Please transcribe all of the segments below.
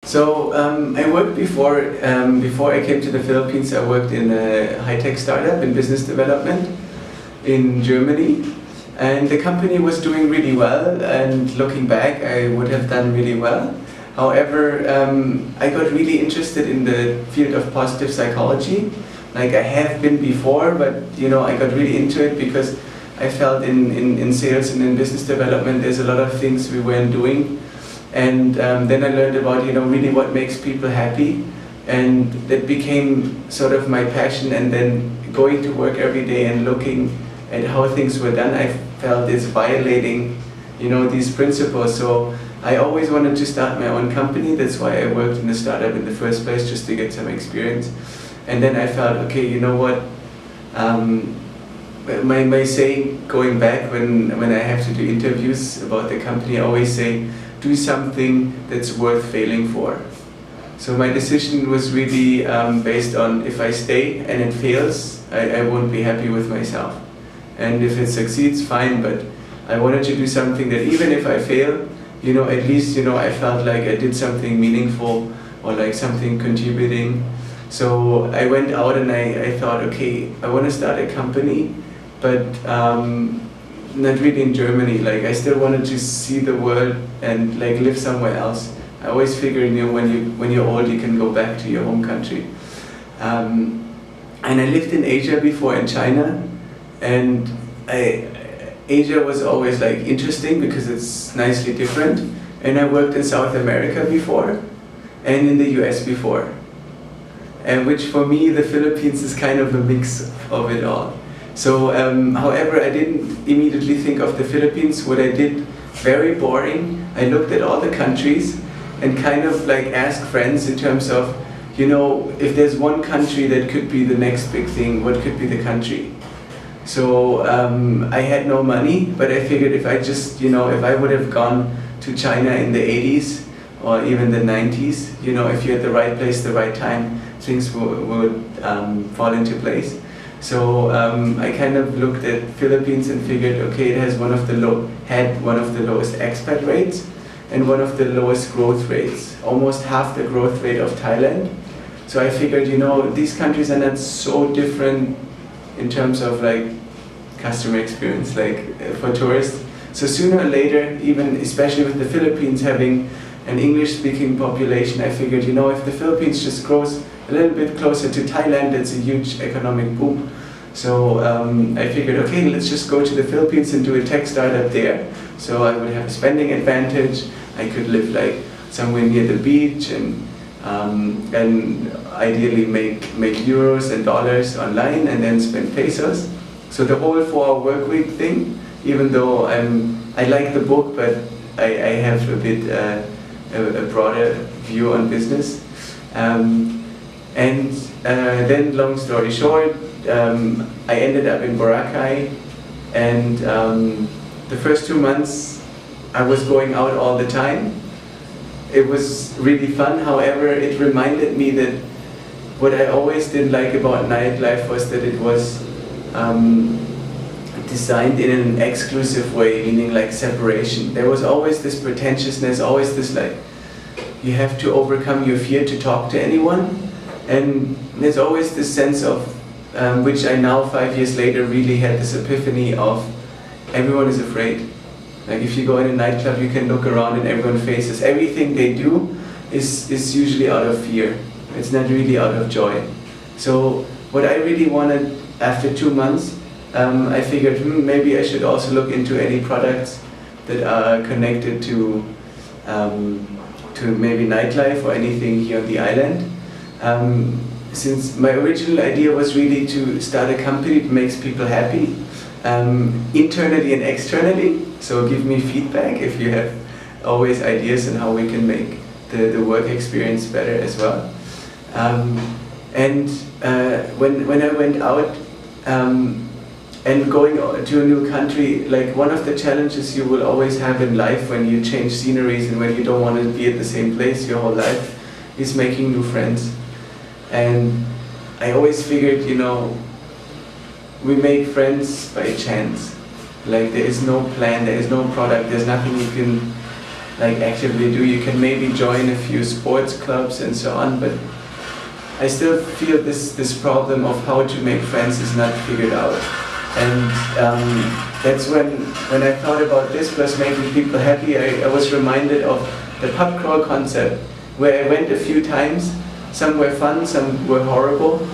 So I worked before I came to the Philippines. I worked in a high-tech startup in business development in Germany, and the company was doing really well. And looking back, I would have done really well. However, I got really interested in the field of positive psychology. Like I have been before, but I got really into it because I felt in sales and in business development, there's a lot of things we weren't doing. And then I learned about really what makes people happy, and that became sort of my passion. And then going to work every day and looking at how things were done, I felt it's violating these principles. So I always wanted to start my own company. That's why I worked in a startup in the first place, just to get some experience. And then I felt, okay, you know what? My saying going back when I have to do interviews about the company, I always say, do something that's worth failing for. So my decision was really based on, if I stay and it fails, I won't be happy with myself. And if it succeeds, fine, but I wanted to do something that even if I fail, at least I felt like I did something meaningful or like something contributing. So I went out and I thought, okay, I want to start a company, but not really in Germany. Like I still wanted to see the world and like live somewhere else. I always figured, when you're old, you can go back to your home country. And I lived in Asia before, in China, and Asia was always like interesting because it's nicely different. And I worked in South America before, and in the US before. And which for me, the Philippines is kind of a mix of it all. So, however, I didn't immediately think of the Philippines. What I did, very boring. I looked at all the countries and kind of like asked friends in terms of, if there's one country that could be the next big thing, what could be the country? So I had no money, but I figured if I would have gone to China in the 80s or even the 90s, if you're at the right place, the right time, things would fall into place. So I kind of looked at Philippines and figured, okay, it has one of the lowest expat rates and one of the lowest growth rates, almost half the growth rate of Thailand. So I figured, these countries are not so different in terms of like customer experience, like for tourists. So sooner or later, even especially with the Philippines having an English-speaking population, I figured, if the Philippines just grows a little bit closer to Thailand, it's a huge economic boom. So I figured, okay, let's just go to the Philippines and do a tech startup there. So I would have a spending advantage. I could live like somewhere near the beach and ideally make euros and dollars online and then spend pesos. So the whole 4-hour work week thing, even though I like the book, but I have a bit a broader view on business. And then, long story short, I ended up in Boracay, and the first 2 months I was going out all the time. It was really fun. However, it reminded me that what I always didn't like about nightlife was that it was designed in an exclusive way, meaning like separation. There was always this pretentiousness, always this like, you have to overcome your fear to talk to anyone. And there's always this sense of, which I now 5 years later really had this epiphany of, everyone is afraid. Like if you go in a nightclub, you can look around and everyone faces, everything they do is usually out of fear. It's not really out of joy. So what I really wanted after 2 months, I figured maybe I should also look into any products that are connected to maybe nightlife or anything here on the island. Since my original idea was really to start a company that makes people happy, internally and externally. So give me feedback if you have always ideas on how we can make the work experience better as well. And when I went out and going to a new country, like one of the challenges you will always have in life when you change sceneries and when you don't want to be at the same place your whole life is making new friends. And I always figured, we make friends by chance. Like there is no plan, there is no product, there's nothing you can like actively do. You can maybe join a few sports clubs and so on, but I still feel this problem of how to make friends is not figured out. And that's when I thought about this plus making people happy, I was reminded of the pub crawl concept, where I went a few times. Some were fun, some were horrible,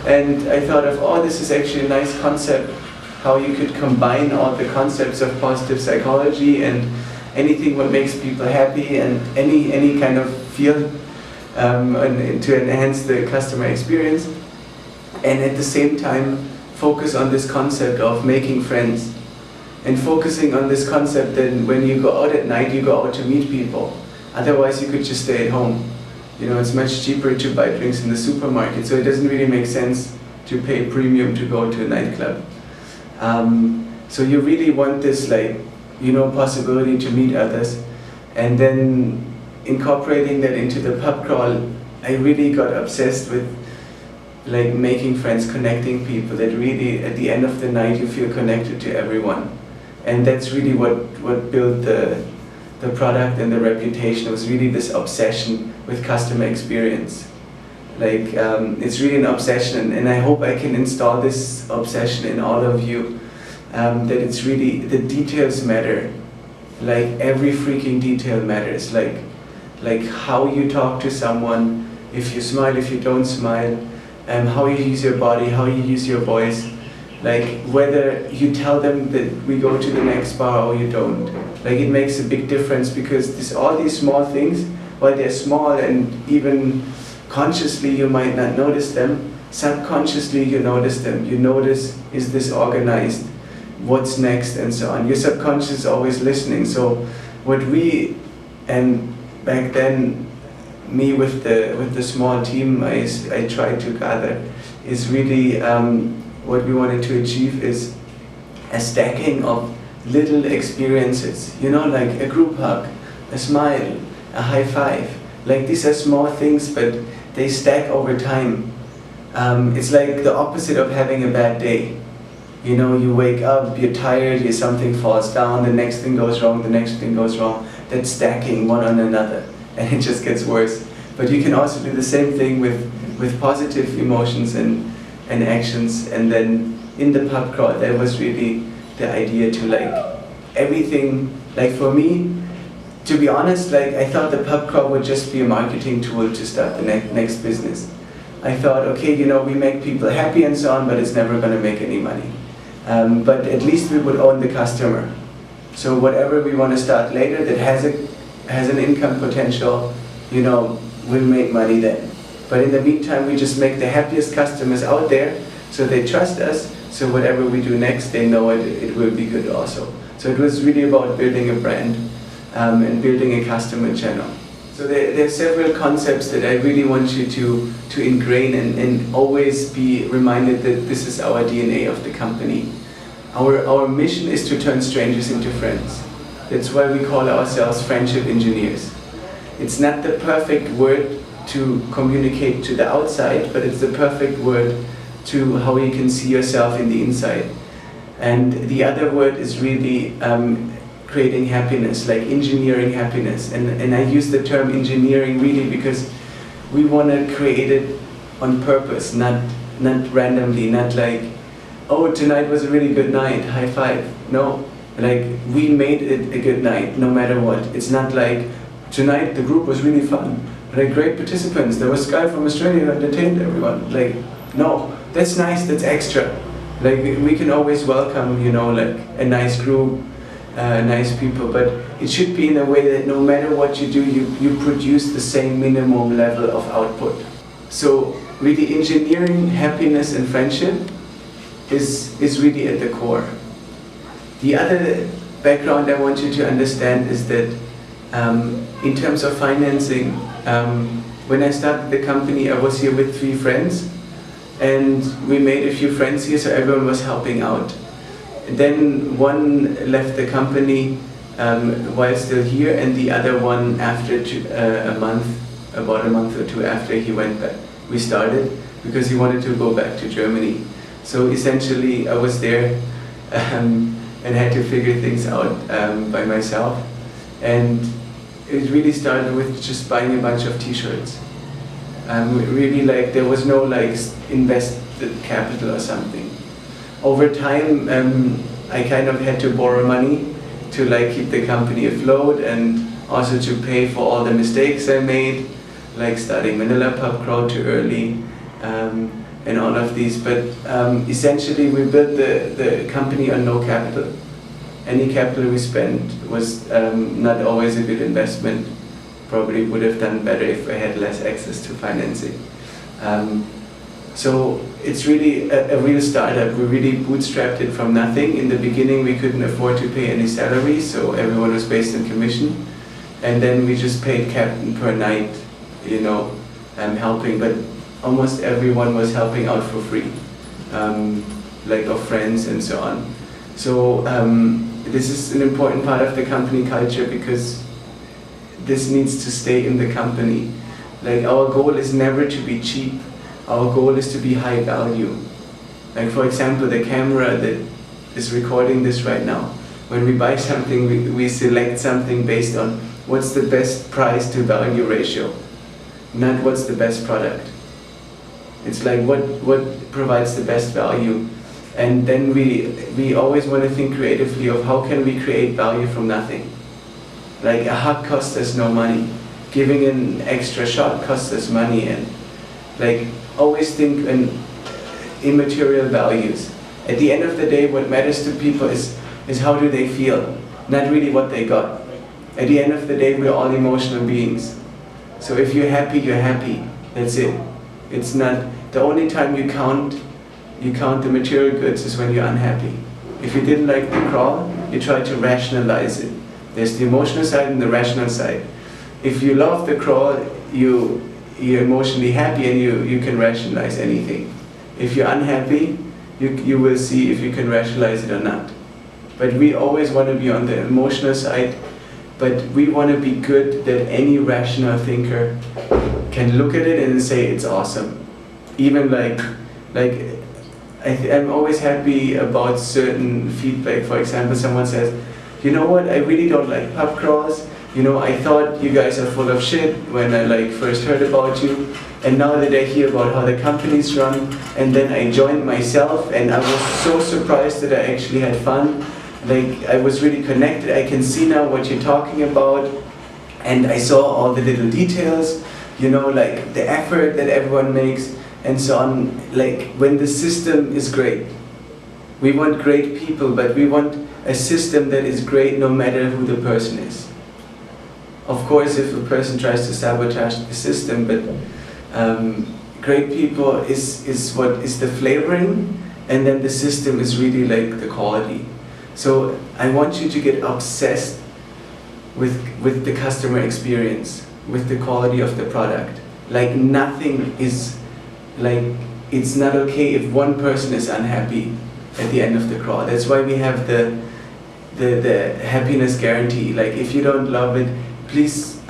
and I thought of, oh, this is actually a nice concept, how you could combine all the concepts of positive psychology and anything what makes people happy and any kind of feel to enhance the customer experience, and at the same time focus on this concept of making friends, and focusing on this concept that when you go out at night, you go out to meet people. Otherwise you could just stay at home. You know, it's much cheaper to buy drinks in the supermarket, so it doesn't really make sense to pay premium to go to a nightclub. So you really want this, like, you know, possibility to meet others, and then incorporating that into the pub crawl, I really got obsessed with like making friends, connecting people, that really at the end of the night you feel connected to everyone. And that's really what built the product and the reputation. It was really this obsession with customer experience. Like, it's really an obsession, and I hope I can install this obsession in all of you, that it's really, the details matter. Like, every freaking detail matters. Like how you talk to someone, if you smile, if you don't smile, how you use your body, how you use your voice, like whether you tell them that we go to the next bar or you don't. Like, it makes a big difference, because all these small things, while they're small and even consciously you might not notice them, subconsciously you notice them. You notice, is this organized? What's next? And so on. Your subconscious is always listening. So what we, and back then, me with the small team I tried to gather, is really what we wanted to achieve is a stacking of little experiences. You know, like a group hug, a smile, a high five. Like, these are small things, but they stack over time. It's like the opposite of having a bad day. You know, you wake up, you're tired, something falls down, the next thing goes wrong, the next thing goes wrong. That's stacking one on another, and it just gets worse. But you can also do the same thing with positive emotions and actions. And then in the pub crawl, that was really the idea to, like, everything, like for me, to be honest, like, I thought the pub crawl would just be a marketing tool to start the next business. I thought, okay, you know, we make people happy and so on, but it's never going to make any money. But at least we would own the customer. So whatever we want to start later that has an income potential, you know, will make money then. But in the meantime, we just make the happiest customers out there, so they trust us, so whatever we do next, they know it will be good also. So it was really about building a brand and building a customer channel. So there are several concepts that I really want you to ingrain and always be reminded that this is our DNA of the company. Our mission is to turn strangers into friends. That's why we call ourselves friendship engineers. It's not the perfect word to communicate to the outside, but it's the perfect word to how you can see yourself in the inside. And the other word is really creating happiness, like engineering happiness. And I use the term engineering really because we want to create it on purpose, not randomly, not like, oh, tonight was a really good night, high five. No, like, we made it a good night no matter what. It's not like, tonight the group was really fun, like great participants, there was a guy from Australia who entertained everyone. Like, no, that's nice, that's extra. Like, we can always welcome, you know, like a nice group, nice people, but it should be in a way that no matter what you do, you produce the same minimum level of output. So really engineering happiness and friendship is really at the core. The other background I want you to understand is that in terms of financing, when I started the company, I was here with 3 friends, and we made a few friends here, so everyone was helping out. Then one left the company while still here, and the other one after about a month or 2 after he went back. We started because he wanted to go back to Germany. So essentially, I was there and had to figure things out by myself. And it really started with just buying a bunch of t-shirts. Really, like, there was no like invested capital or something. Over time, I kind of had to borrow money to like keep the company afloat, and also to pay for all the mistakes I made, like starting Manila Pub Crawl too early, and all of these. But essentially, we built the company on no capital. Any capital we spent was not always a good investment. Probably would have done better if I had less access to financing. So it's really a real startup. We really bootstrapped it from nothing. In the beginning, we couldn't afford to pay any salary, so everyone was based on commission. And then we just paid captain per night, you know, helping. But almost everyone was helping out for free, like of friends and so on. So this is an important part of the company culture, because this needs to stay in the company. Like, our goal is never to be cheap. Our goal is to be high value. Like, for example, the camera that is recording this right now. When we buy something, we select something based on what's the best price to value ratio, not what's the best product. It's like what provides the best value. And then we always want to think creatively of how can we create value from nothing. Like, a hug costs us no money. Giving an extra shot costs us money. And like, always think in immaterial values. At the end of the day, what matters to people is how do they feel, not really what they got. At the end of the day, we're all emotional beings. So if you're happy, you're happy. That's it. It's not, the only time you count the material goods is when you're unhappy. If you didn't like the crawl, you try to rationalize it. There's the emotional side and the rational side. If you love the crawl, you're emotionally happy and you can rationalize anything. If you're unhappy, you will see if you can rationalize it or not. But we always want to be on the emotional side, but we want to be good that any rational thinker can look at it and say it's awesome. Even I'm always happy about certain feedback. For example, someone says, you know what, I really don't like pub crawls. You know, I thought you guys are full of shit when I first heard about you. And now that I hear about how the company's run, and then I joined myself, and I was so surprised that I actually had fun. Like, I was really connected. I can see now what you're talking about. And I saw all the little details, you know, like the effort that everyone makes and so on. Like, when the system is great. We want great people, but we want a system that is great no matter who the person is. Of course, if a person tries to sabotage the system, but great people is what is the flavoring, and then the system is really like the quality. So I want you to get obsessed with the customer experience, with the quality of the product. Like, nothing is, like, it's not okay if one person is unhappy at the end of the crawl. That's why we have the happiness guarantee. Like, if you don't love it, please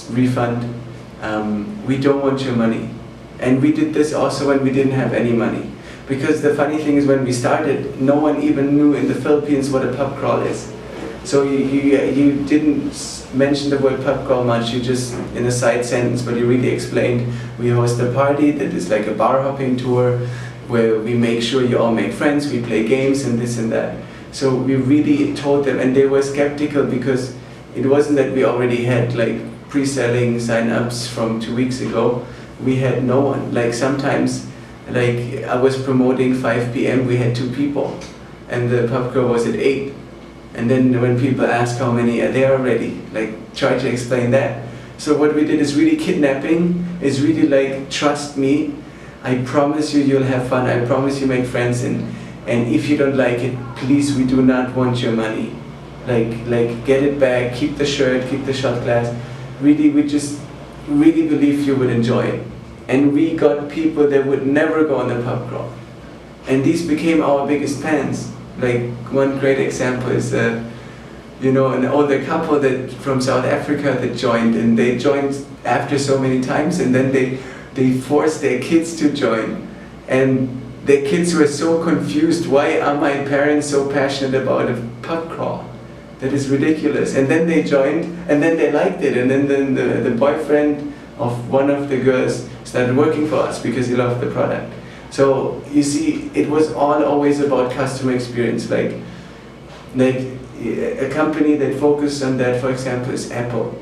refund. We don't want your money. And we did this also when we didn't have any money. Because the funny thing is, when we started, no one even knew in the Philippines what a pub crawl is. So you didn't mention the word pub crawl much, you just, in a side sentence, but you really explained, we host a party that is like a bar hopping tour, where we make sure you all make friends, we play games and this and that. So we really told them, and they were skeptical, because it wasn't that we already had like pre-selling sign-ups from 2 weeks ago. We had no one. Like, sometimes, like, I was promoting 5 p.m, we had 2 people, and the pub crawl was at 8. And then when people ask how many are there already, like, try to explain that. So what we did is really kidnapping, is really like, trust me, I promise you you'll have fun, I promise you make friends, and if you don't like it, please, we do not want your money. Like get it back, keep the shirt, keep the shot glass. Really, we just really believe you would enjoy it. And we got people that would never go on the pub crawl. And these became our biggest fans. Like, one great example is, you know, an older couple that from South Africa that joined, and they joined after so many times, and then they forced their kids to join. And their kids were so confused, why are my parents so passionate about a pub crawl? that is ridiculous. And then they joined, and then they liked it, and then the boyfriend of one of the girls started working for us because he loved the product. So you see, it was all always about customer experience. Like a company that focuses on that, for example, is Apple.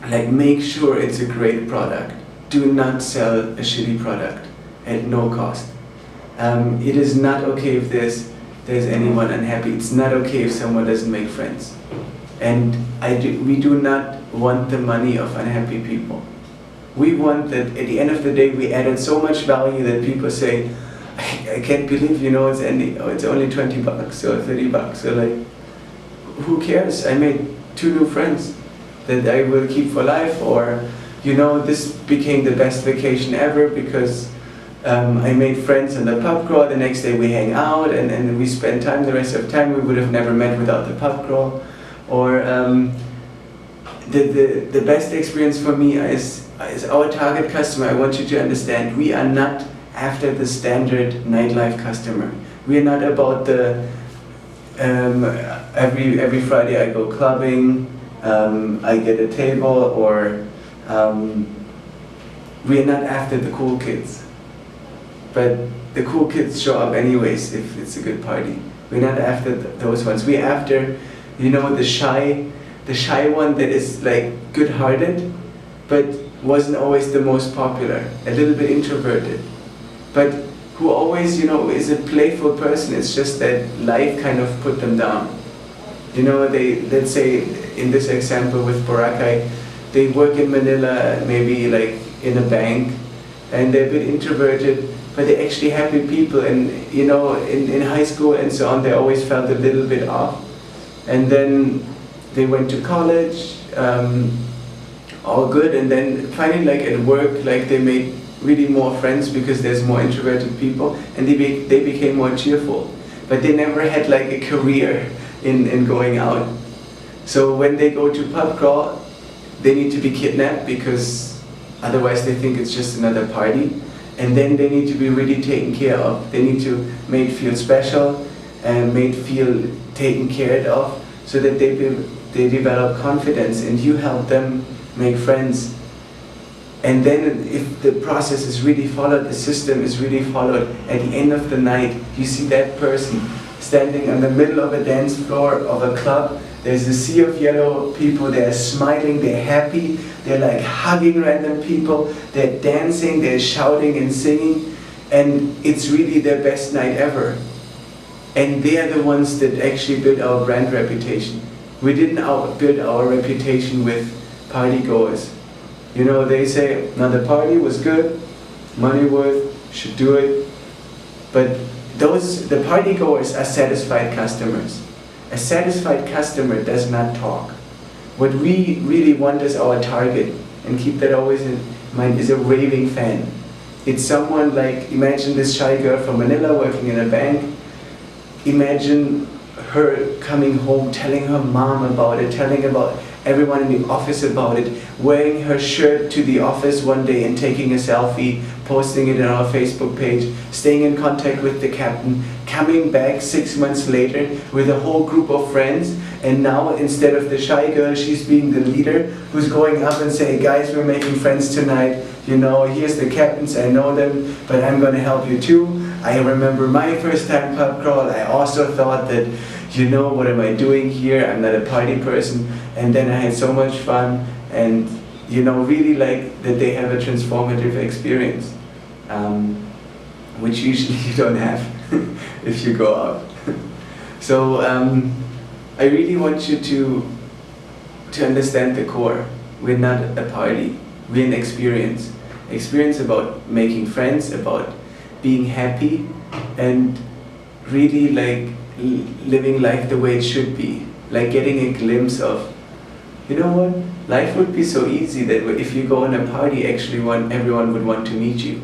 Like, make sure it's a great product. Do not sell a shitty product at no cost. It is not okay if there's anyone unhappy. It's not okay if someone doesn't make friends. And we do not want the money of unhappy people. We want that at the end of the day we added so much value that people say, I can't believe, it's only 20 bucks or 30 bucks. So like, who cares? I made 2 new friends that I will keep for life. Or, this became the best vacation ever because I made friends in the pub crawl. The next day we hang out and we spend time. The rest of time we would have never met without the pub crawl. Or the best experience for me is our target customer. I want you to understand, we are not after the standard nightlife customer. We are not about the every Friday I go clubbing, I get a table, or we are not after the cool kids. But the cool kids show up anyways if it's a good party. We're not after those ones. We're after, the shy one that is like good-hearted, but wasn't always the most popular, a little bit introverted, but who always, is a playful person. It's just that life kind of put them down. Let's say in this example with Boracay, they work in Manila, maybe like in a bank, and they're a bit introverted, but they're actually happy people. And in high school and so on, they always felt a little bit off. And then they went to college, all good, and then finally, like at work, like they made really more friends because there's more introverted people, and they became more cheerful. But they never had like a career in going out. So when they go to pub crawl, they need to be kidnapped because otherwise they think it's just another party. And then they need to be really taken care of. They need to made feel special and made feel taken care of, so that they develop confidence, and you help them make friends. And then if the process is really followed, the system is really followed, at the end of the night, you see that person standing in the middle of a dance floor of a club. There's a sea of yellow people, they're smiling, they're happy, they're like hugging random people, they're dancing, they're shouting and singing, and it's really their best night ever. And they are the ones that actually build our brand reputation. We didn't build our reputation with party goers. They say, now the party was good, money worth, should do it. But the party goers are satisfied customers. A satisfied customer does not talk. What we really want as our target, and keep that always in mind, is a raving fan. It's someone like, imagine this shy girl from Manila working in a bank. Imagine her coming home, telling her mom about it, telling about everyone in the office about it, wearing her shirt to the office one day and taking a selfie, posting it on our Facebook page, staying in contact with the captain, coming back 6 months later with a whole group of friends, and now instead of the shy girl, she's being the leader who's going up and saying, guys, we're making friends tonight, here's the captains, I know them, but I'm going to help you too. I remember my first time pub crawl, I also thought that, what am I doing here? I'm not a party person. And then I had so much fun, and really like that they have a transformative experience, which usually you don't have if you go out. So I really want you to understand the core. We're not a party, we're an experience. Experience about making friends, about being happy, and really like living life the way it should be. Like getting a glimpse of, life would be so easy that if you go on a party, actually everyone would want to meet you.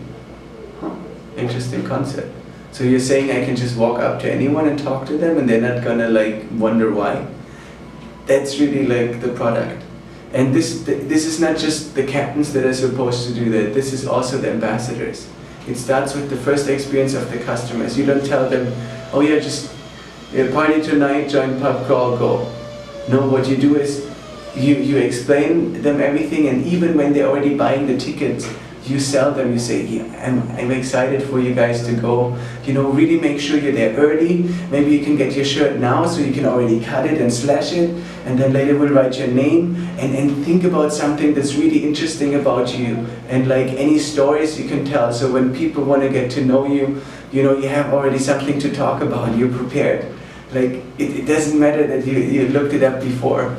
Interesting concept. So you're saying I can just walk up to anyone and talk to them and they're not gonna like wonder why? That's really like the product. And this is not just the captains that are supposed to do that, this is also the ambassadors. It starts with the first experience of the customers. You don't tell them, oh yeah, just party tonight, join pub crawl, go. No, what you do is you explain them everything, and even when they're already buying the tickets, you sell them. You say, yeah, I'm excited for you guys to go. You know, really make sure you're there early. Maybe you can get your shirt now so you can already cut it and slash it, and then later we'll write your name, and think about something that's really interesting about you, and like any stories you can tell. So when people want to get to know you, you know, you have already something to talk about. You're prepared. Like it doesn't matter that you looked it up before.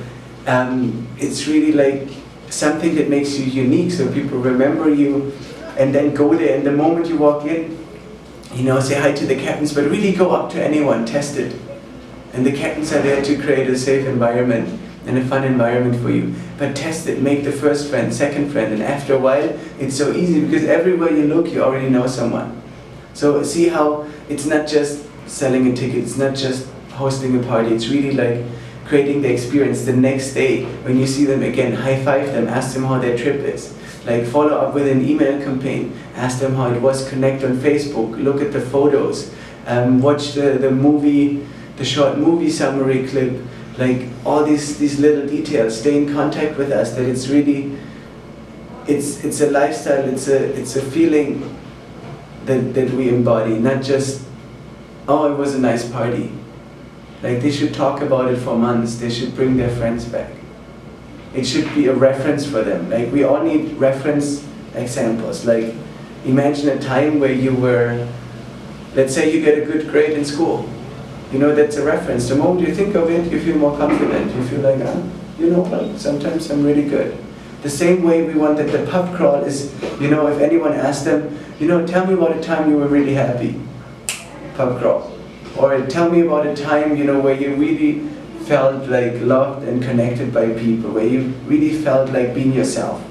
It's really like something that makes you unique, so people remember you, and then go there, and the moment you walk in, you know, say hi to the captains, but really go up to anyone, test it. And the captains are there to create a safe environment and a fun environment for you. But test it, make the first friend, second friend, and after a while, it's so easy because everywhere you look, you already know someone. So see how it's not just selling a ticket, it's not just hosting a party, it's really like creating the experience the next day. When you see them again, high-five them, ask them how their trip is. Like follow up with an email campaign, ask them how it was, connect on Facebook, look at the photos, watch the movie, the short movie summary clip, like all these little details. Stay in contact with us, that it's really, it's a lifestyle, it's a feeling that we embody, not just, oh, it was a nice party. Like they should talk about it for months, they should bring their friends back. It should be a reference for them. Like we all need reference examples. Like imagine a time where you were, let's say you get a good grade in school. You know, that's a reference. The moment you think of it, you feel more confident. You feel like, you know, like sometimes I'm really good. The same way we want that the pub crawl is, you know, if anyone asks them, you know, tell me about a time you were really happy. Pub crawl. Or tell me about a time, you know, where you really felt like loved and connected by people, where you really felt like being yourself.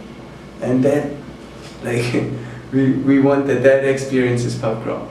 And that, like, we want that experience is pub crawl.